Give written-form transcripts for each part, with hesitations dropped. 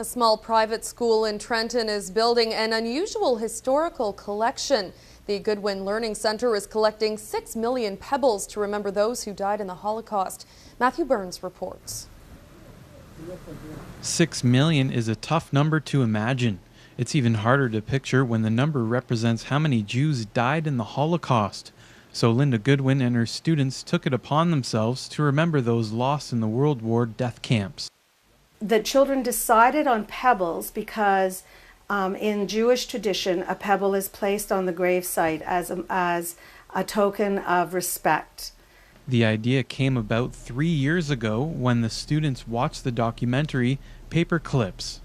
A small private school in Trenton is building an unusual historical collection. The Goodwin Learning Centre is collecting 6 million pebbles to remember those who died in the Holocaust. Matthew Burns reports. 6 million is a tough number to imagine. It's even harder to picture when the number represents how many Jews died in the Holocaust. So Linda Goodwin and her students took it upon themselves to remember those lost in the World War death camps. The children decided on pebbles because in Jewish tradition, a pebble is placed on the gravesite as a token of respect. The idea came about 3 years ago when the students watched the documentary Paper Clips.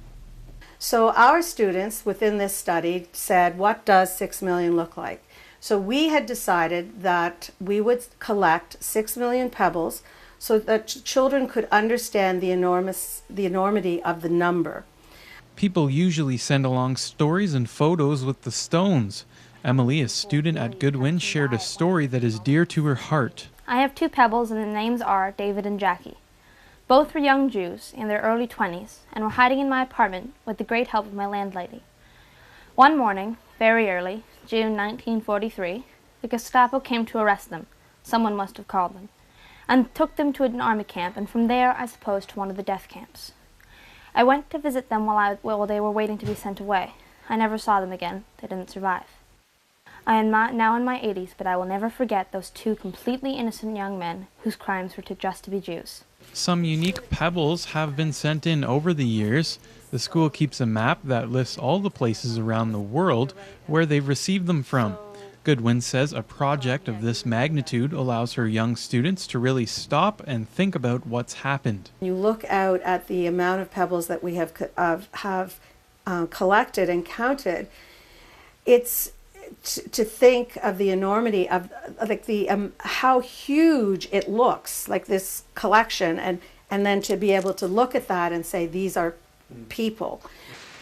So our students within this study said, what does 6 million look like? So we had decided that we would collect 6 million pebbles so that children could understand the enormity of the number. People usually send along stories and photos with the stones. Emily, a student at Goodwin, shared a story that is dear to her heart. I have 2 pebbles and the names are David and Jackie. Both were young Jews in their early 20s and were hiding in my apartment with the great help of my landlady. One morning, very early, June 1943, the Gestapo came to arrest them. Someone must have called them. And took them to an army camp, and from there, I suppose, to one of the death camps. I went to visit them while they were waiting to be sent away. I never saw them again. They didn't survive. I am now in my 80s, but I will never forget those 2 completely innocent young men whose crimes were just to be Jews. Some unique pebbles have been sent in over the years. The school keeps a map that lists all the places around the world where they've received them from. Goodwin says a project of this magnitude allows her young students to really stop and think about what's happened. You look out at the amount of pebbles that we have collected and counted. It's to think of the enormity of how huge it looks, like this collection, and then to be able to look at that and say these are people.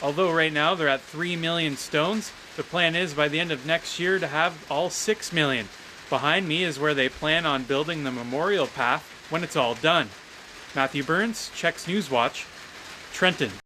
Although right now they're at 3 million stones, the plan is by the end of next year to have all 6 million. Behind me is where they plan on building the memorial path when it's all done. Matthew Burns, Chex Newswatch, Trenton.